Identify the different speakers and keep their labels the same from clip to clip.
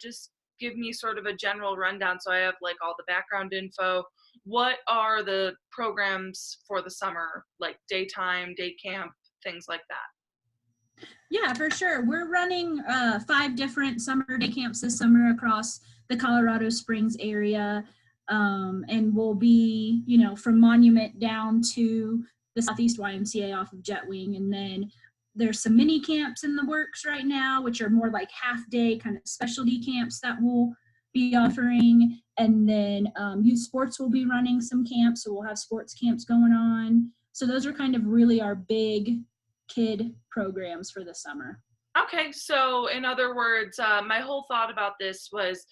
Speaker 1: just give me sort of a general rundown so I have like all the background info. What are the programs for the summer, like daytime, day camp, things like that?
Speaker 2: Yeah, for sure. We're running 5 different summer day camps this summer across the Colorado Springs area. And we'll be, from Monument down to the Southeast YMCA off of Jetwing. And then there's some mini camps in the works right now, which are more like half day kind of specialty camps that we'll be offering. And then youth sports will be running some camps. So we'll have sports camps going on. So those are kind of really our big kid programs for the summer.
Speaker 1: Okay, so in other words, my whole thought about this was,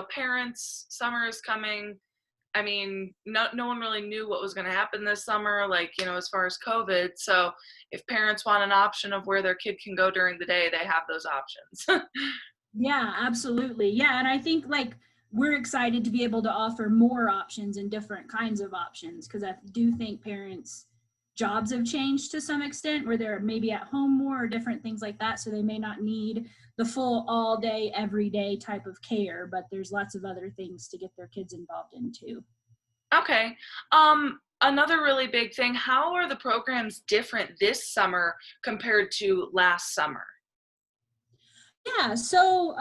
Speaker 1: parents, summer is coming. I mean, no one really knew what was going to happen this summer, like, as far as COVID. So if parents want an option of where their kid can go during the day, they have those options.
Speaker 2: Yeah, absolutely. Yeah, and I think we're excited to be able to offer more options and different kinds of options, because I do think parents' jobs have changed to some extent where they're maybe at home more or different things like that. So they may not need the full all day, every day type of care, but there's lots of other things to get their kids involved in too.
Speaker 1: Okay. Another really big thing, how are the programs different this summer compared to last summer?
Speaker 2: Yeah, so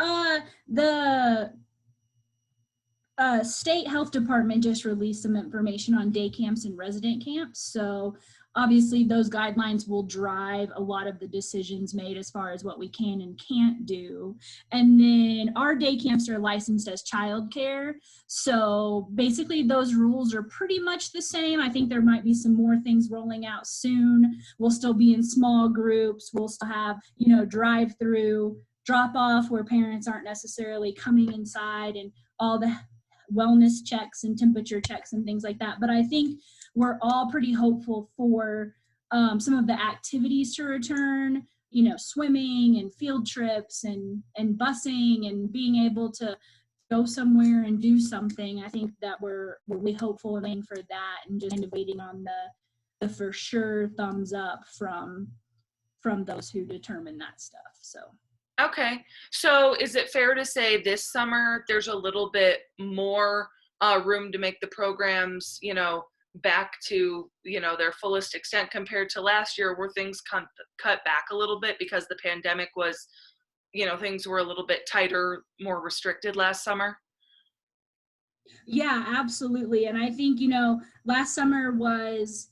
Speaker 2: the state health department just released some information on day camps and resident camps. So obviously those guidelines will drive a lot of the decisions made as far as what we can and can't do. And then our day camps are licensed as childcare. So basically those rules are pretty much the same. I think there might be some more things rolling out soon. We'll still be in small groups. We'll still have, drive-through, drop off where parents aren't necessarily coming inside, and all the wellness checks and temperature checks and things like that. But I think we're all pretty hopeful for some of the activities to return, swimming and field trips and busing and being able to go somewhere and do something. I think that we're really hopeful and waiting for that, and just kind of waiting on the for sure thumbs up from those who determine that stuff. So.
Speaker 1: Okay, so is it fair to say this summer there's a little bit more room to make the programs, back to, their fullest extent compared to last year, where things cut back a little bit because the pandemic was, things were a little bit tighter, more restricted last summer?
Speaker 2: Yeah, absolutely. And I think, last summer was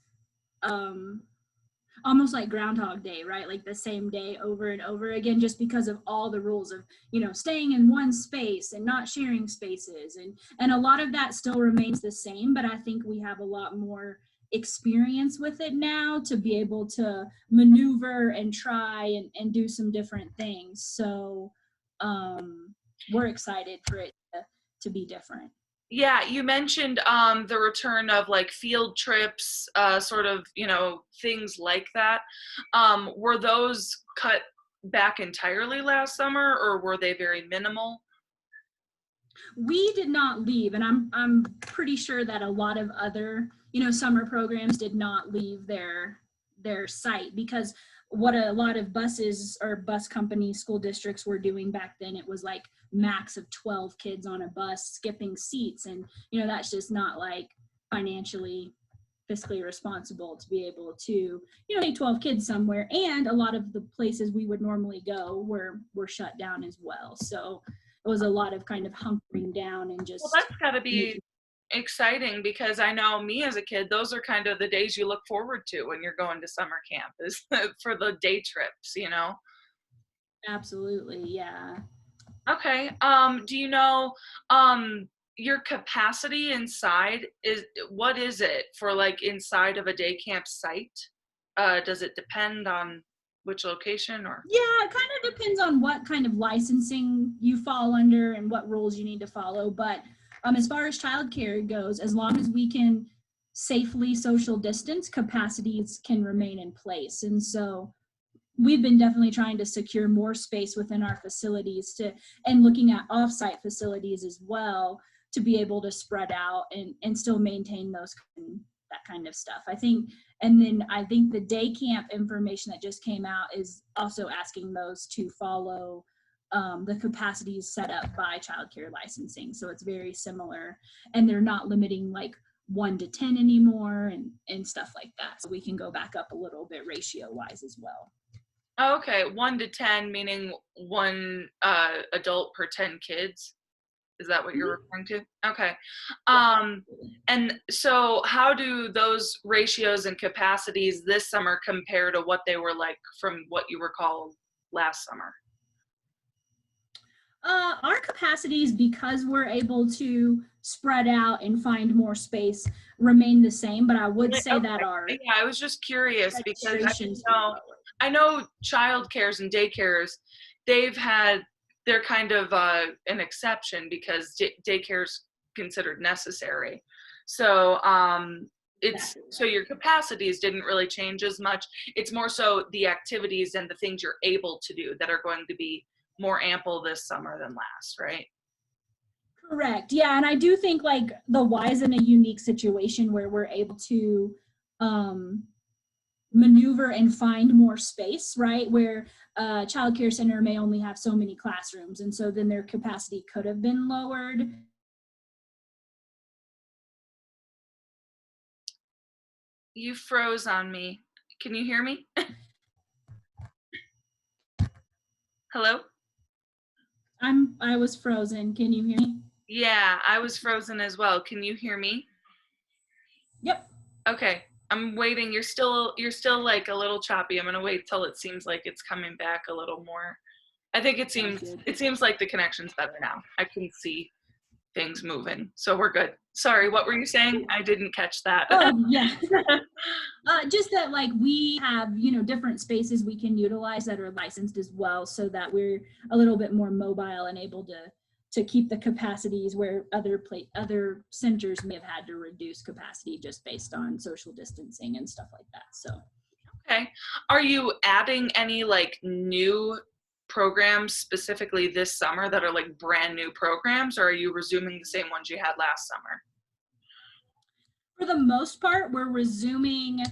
Speaker 2: almost like Groundhog Day, right? Like the same day over and over again, just because of all the rules of, staying in one space and not sharing spaces. And a lot of that still remains the same, but I think we have a lot more experience with it now to be able to maneuver and try and do some different things. So we're excited for it to be different.
Speaker 1: Yeah, you mentioned the return of like field trips, sort of, things like that. Were those cut back entirely last summer, or were they very minimal?
Speaker 2: We did not leave, and I'm pretty sure that a lot of other, summer programs did not leave their site, because what a lot of buses or bus companies, school districts were doing back then, it was like max of 12 kids on a bus, skipping seats. And, that's just not like financially, fiscally responsible to be able to, take 12 kids somewhere. And a lot of the places we would normally go were shut down as well. So it was a lot of kind of hunkering down and just.
Speaker 1: Well, that's got to be exciting, because I know me as a kid, those are kind of the days you look forward to when you're going to summer camp, is for the day trips,
Speaker 2: Absolutely, yeah.
Speaker 1: Okay. Do you know your capacity inside what is it for, like, inside of a day camp site? Does it depend on which location, or?
Speaker 2: Yeah, it kind of depends on what kind of licensing you fall under and what rules you need to follow. But as far as childcare goes, as long as we can safely social distance, capacities can remain in place. And so we've been definitely trying to secure more space within our facilities and looking at offsite facilities as well, to be able to spread out and still maintain that kind of stuff. I think the day camp information that just came out is also asking those to follow the capacity is set up by childcare licensing. So it's very similar, and they're not limiting like 1 to 10 anymore and stuff like that. So we can go back up a little bit ratio wise as well.
Speaker 1: Okay, 1 to 10, meaning one adult per 10 kids. Is that what you're referring to? Okay. And so how do those ratios and capacities this summer compare to what they were like from what you recall last summer?
Speaker 2: Our capacities, because we're able to spread out and find more space, remain the same, but I would say
Speaker 1: Okay.
Speaker 2: that our
Speaker 1: Yeah, I was just curious because
Speaker 2: registrations
Speaker 1: I know child cares and daycares, they're kind of an exception because daycare's considered necessary. So so your capacities didn't really change as much. It's more so the activities and the things you're able to do that are going to be more ample this summer than last, right?
Speaker 2: Correct. Yeah, and I do think like the Y is in a unique situation where we're able to maneuver and find more space, right? Where a child care center may only have so many classrooms, and so then their capacity could have been lowered.
Speaker 1: You froze on me. Can you hear me? Hello?
Speaker 2: I was frozen. Can you hear me?
Speaker 1: Yeah, I was frozen as well. Can you hear me?
Speaker 2: Yep.
Speaker 1: Okay. I'm waiting. You're still like a little choppy. I'm gonna wait till it seems like it's coming back a little more. I think it seems like the connection's better now. I can see things moving. So we're good. Sorry, what were you saying? I didn't catch that.
Speaker 2: Oh, yeah. Just that like we have, different spaces we can utilize that are licensed as well, so that we're a little bit more mobile and able to keep the capacities where other centers may have had to reduce capacity just based on social distancing and stuff like that. So
Speaker 1: Okay. Are you adding any like new programs specifically this summer that are like brand new programs, or are you resuming the same ones you had last summer?
Speaker 2: for the most part, we're resuming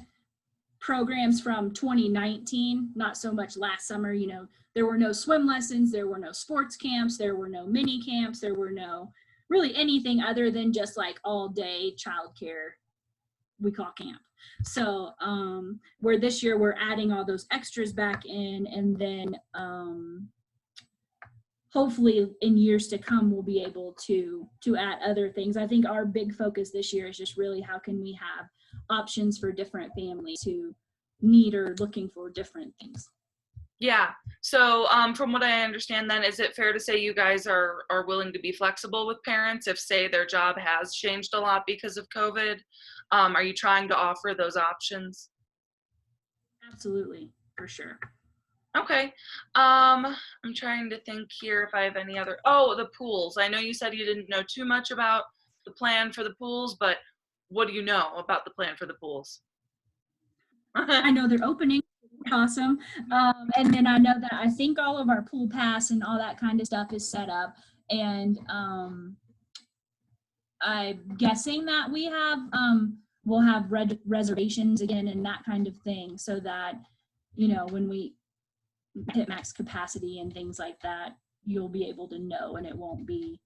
Speaker 2: programs from 2019, not so much last summer. There were no swim lessons, there were no sports camps, there were no mini camps, there were no really anything other than just like all day childcare we call camp. So where this year we're adding all those extras back in, and then hopefully in years to come we'll be able to add other things. I think our big focus this year is just really how can we have options for different families who need or looking for different things.
Speaker 1: Yeah. So from what I understand then, is it fair to say you guys are willing to be flexible with parents if, say, their job has changed a lot because of COVID? Are you trying to offer those options?
Speaker 2: Absolutely, for sure.
Speaker 1: Okay. I'm trying to think here if I have any other. Oh, the pools. I know you said you didn't know too much about the plan for the pools, but what do you know about the plan for the pools?
Speaker 2: I know they're opening. Awesome. And then I know that I think all of our pool pass and all that kind of stuff is set up. And I'm guessing that we'll have reservations again and that kind of thing, so that when we hit max capacity and things like that, you'll be able to know, and it won't be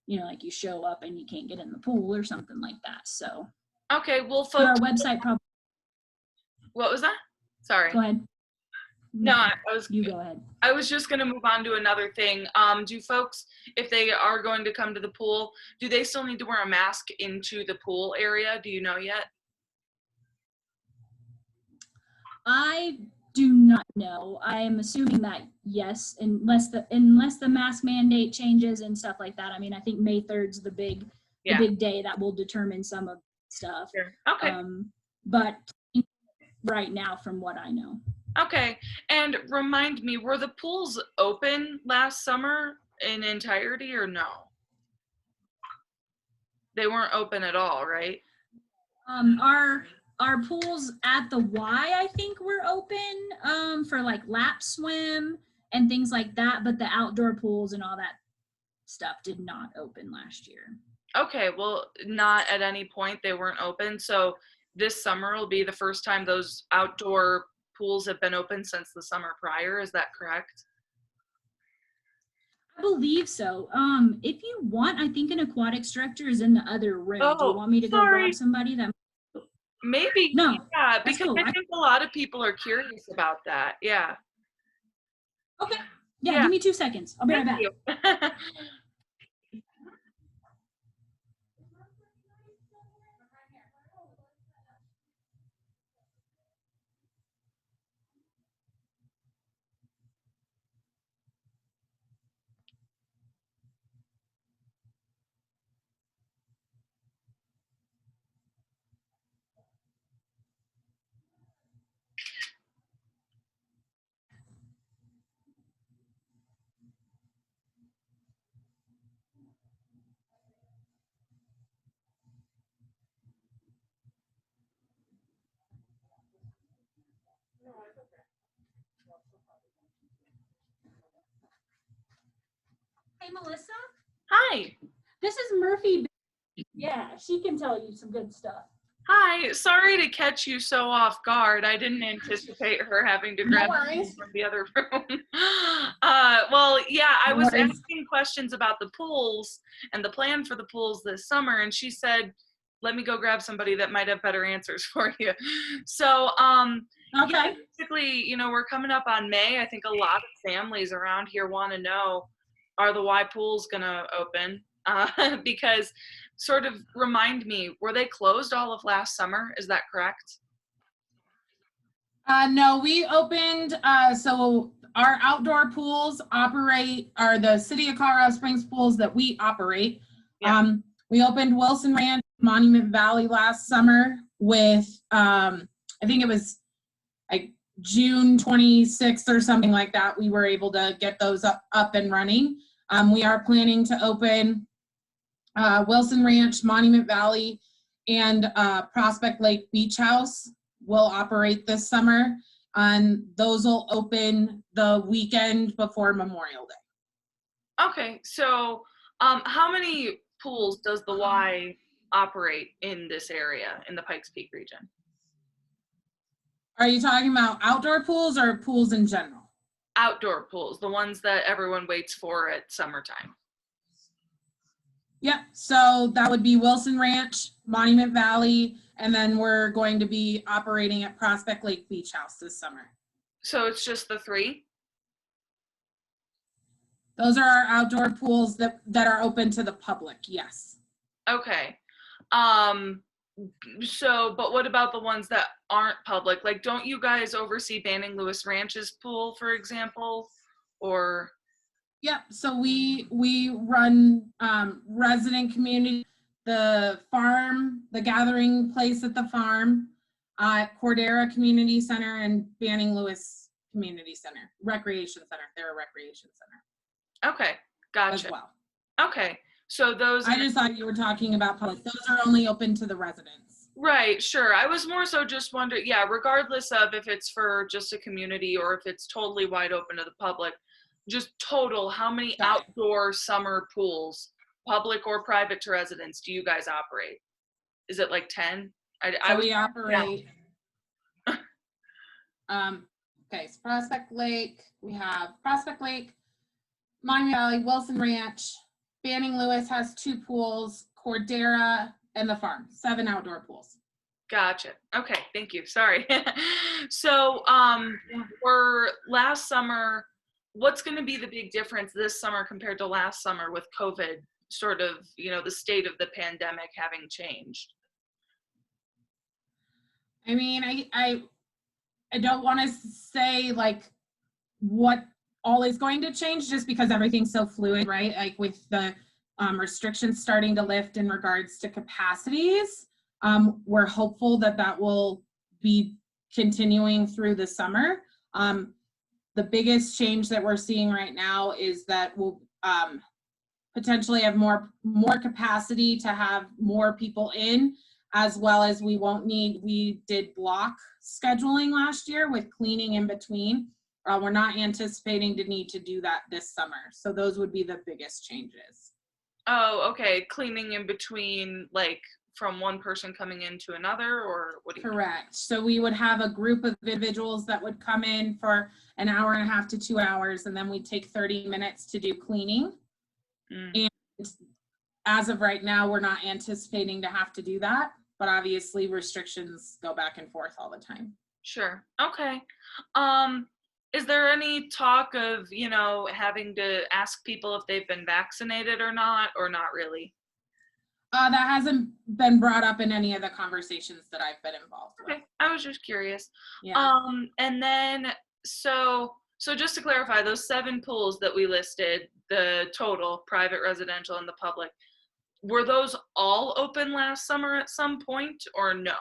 Speaker 2: like you show up and you can't get in the pool or something like that. So
Speaker 1: Okay, well,
Speaker 2: but our
Speaker 1: folks,
Speaker 2: website probably.
Speaker 1: what was that? Sorry.
Speaker 2: Go ahead.
Speaker 1: No,
Speaker 2: You go ahead.
Speaker 1: I was just going to move on to another thing. Do folks, if they are going to come to the pool, do they still need to wear a mask into the pool area? Do you know yet?
Speaker 2: I do not know. I am assuming that yes, unless the mask mandate changes and stuff like that. I mean, I think May 3rd's the big day that will determine some of stuff.
Speaker 1: Sure. Okay.
Speaker 2: But right now, from what I know.
Speaker 1: Okay. And remind me, were the pools open last summer in entirety or no? They weren't open at all, right?
Speaker 2: Our pools at the Y, I think, were open for like lap swim and things like that, but the outdoor pools and all that stuff did not open last year.
Speaker 1: Okay, well, not at any point they weren't open. So this summer will be the first time those outdoor pools have been open since the summer prior. Is that correct?
Speaker 2: believe so. If you want, I think an aquatics director is in the other room. Do you
Speaker 1: Oh,
Speaker 2: want me to go grab
Speaker 1: sorry.
Speaker 2: somebody that?
Speaker 1: Maybe,
Speaker 2: No,
Speaker 1: yeah,
Speaker 2: that's
Speaker 1: because
Speaker 2: cool.
Speaker 1: I think a lot of people are curious about that. Yeah.
Speaker 2: Okay. Yeah,
Speaker 1: Yeah.
Speaker 2: give me 2 seconds. I'll be right
Speaker 1: Thank
Speaker 2: back.
Speaker 1: you.
Speaker 2: Hey, Melissa,
Speaker 1: Hi.
Speaker 2: this is Murphy. Yeah, she can tell you some good stuff.
Speaker 1: Hi. Sorry to catch you so off guard. I didn't anticipate her having to
Speaker 2: No
Speaker 1: grab
Speaker 2: worries.
Speaker 1: from the other room. Well, yeah, I
Speaker 2: No
Speaker 1: was
Speaker 2: worries.
Speaker 1: asking questions about the pools and the plan for the pools this summer, and she said, let me go grab somebody that might have better answers for you. So, yeah,
Speaker 2: Okay.
Speaker 1: basically, we're coming up on May. I think a lot of families around here want to know, are the Y pools going to open? Because sort of remind me, were they closed all of last summer? Is that correct?
Speaker 3: No, we opened, so our outdoor pools are the City of Colorado Springs pools that we operate.
Speaker 1: Yeah.
Speaker 3: We opened Wilson Ranch, Monument Valley last summer with, I think it was like June 26th or something like that. We were able to get those up and running. We are planning to open Wilson Ranch, Monument Valley, and Prospect Lake Beach House will operate this summer. And those will open the weekend before Memorial Day.
Speaker 1: Okay, so how many pools does the Y operate in this area, in the Pikes Peak region?
Speaker 3: Are you talking about outdoor pools or pools in general?
Speaker 1: Outdoor pools, the ones that everyone waits for at summertime.
Speaker 3: Yep, so that would be Wilson Ranch, Monument Valley, and then we're going to be operating at Prospect Lake Beach House this summer.
Speaker 1: So it's just the three?
Speaker 3: Those are our outdoor pools that are open to the public, yes.
Speaker 1: Okay. So, but what about the ones that aren't public? Like, don't you guys oversee Banning Lewis Ranch's pool, for example? Or
Speaker 3: Yep, so we run resident community, the farm, the gathering place at the farm, Cordera Community Center, and Banning Lewis Community Center, Recreation Center. They're a recreation center.
Speaker 1: okay,
Speaker 3: As
Speaker 1: gotcha.
Speaker 3: well.
Speaker 1: Okay, so those.
Speaker 3: I just thought you were talking about public. Those are only open to the residents.
Speaker 1: Right, sure. I was more so just wondering, yeah, regardless of if it's for just a community or if it's totally wide open to the public, just total, how many outdoor summer pools, public or private to residents, do you guys operate? Is it like 10?
Speaker 3: We operate, okay, so Prospect Lake, we have Prospect Lake, Monument Valley, Wilson Ranch, Banning Lewis has 2 pools, Cordera, and the farm, 7 outdoor pools.
Speaker 1: Gotcha. Okay, thank you. Sorry. So, for last summer, what's going to be the big difference this summer compared to last summer with COVID, sort of, the state of the pandemic having changed?
Speaker 3: I mean, I don't want to say like what all is going to change just because everything's so fluid, right? Like with the restrictions starting to lift in regards to capacities, we're hopeful that that will be continuing through the summer. The biggest change that we're seeing right now is that we'll potentially have more capacity to have more people in, as well as we did block scheduling last year with cleaning in between. We're not anticipating to need to do that this summer. So those would be the biggest changes.
Speaker 1: Oh, okay. Cleaning in between, like from one person coming into another, or what do you mean?
Speaker 3: Correct. So we would have a group of individuals that would come in for an hour and a half to 2 hours, and then we'd take 30 minutes to do cleaning.
Speaker 1: Mm.
Speaker 3: And as of right now, we're not anticipating to have to do that, but obviously restrictions go back and forth all the time.
Speaker 1: Sure. Okay. Is there any talk of, you know, having to ask people if they've been vaccinated or not really?
Speaker 3: That hasn't been brought up in any of the conversations that I've been involved with.
Speaker 1: Okay. I was just curious.
Speaker 3: Yeah.
Speaker 1: And then, so just to clarify, those 7 pools that we listed, the total, private, residential, and the public, were those all open last summer at some point, or no?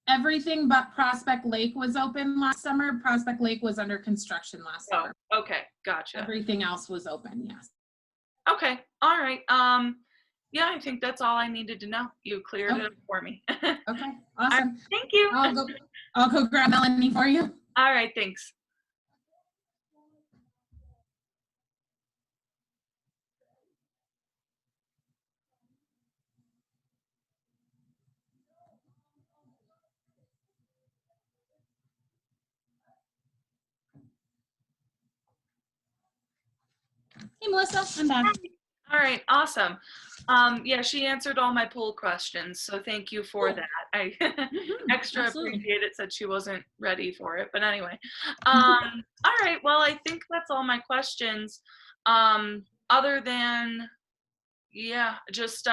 Speaker 3: Everything but Prospect Lake was open last summer. Prospect Lake was under construction last summer.
Speaker 1: Okay, gotcha.
Speaker 3: Everything else was open, yes.
Speaker 1: Okay, all right. Yeah, I think that's all I needed to know. You cleared it up for me.
Speaker 3: Okay, awesome.
Speaker 1: Thank you.
Speaker 3: I'll go grab Melanie for you.
Speaker 1: All right, thanks.
Speaker 2: Hey, Melissa, I'm back.
Speaker 1: All right, awesome. Yeah, she answered all my poll questions, so thank you for
Speaker 2: Cool.
Speaker 1: that. I extra
Speaker 2: absolutely.
Speaker 1: appreciate it, said she wasn't ready for it, but anyway. All right, well, I think that's all my questions. Other than, yeah, just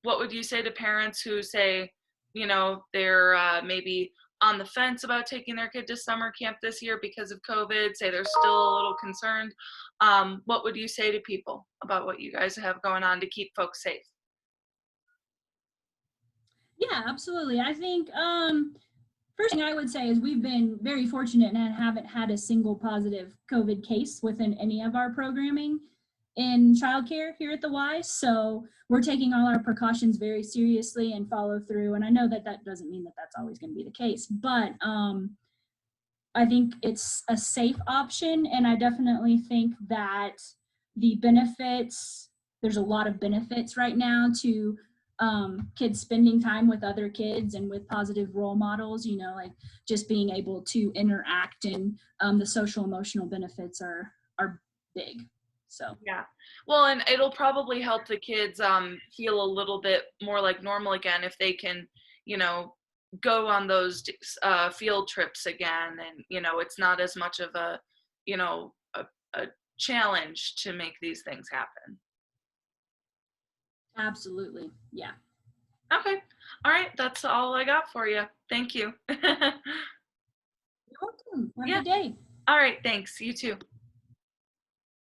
Speaker 1: what would you say to parents who say, you know, they're maybe on the fence about taking their kid to summer camp this year because of COVID, say they're still a little concerned? What would you say to people about what you guys have going on to keep folks safe?
Speaker 2: Yeah, absolutely. I think first thing I would say is we've been very fortunate and haven't had a single positive COVID case within any of our programming in childcare here at the Y. So we're taking all our precautions very seriously and follow through. And I know that that doesn't mean that that's always going to be the case, but I think it's a safe option. And I definitely think that the benefits, there's a lot of benefits right now to kids spending time with other kids and with positive role models, you know, like just being able to interact, and the social emotional benefits are big. So
Speaker 1: yeah, well, and it'll probably help the kids feel a little bit more like normal again if they can, you know, go on those field trips again, and you know, it's not as much of a, you know, a challenge to make these things happen.
Speaker 2: absolutely, yeah.
Speaker 1: Okay, all right, that's all I got for you. Thank you.
Speaker 2: You're welcome. Have a good day.
Speaker 1: All right, thanks. You too.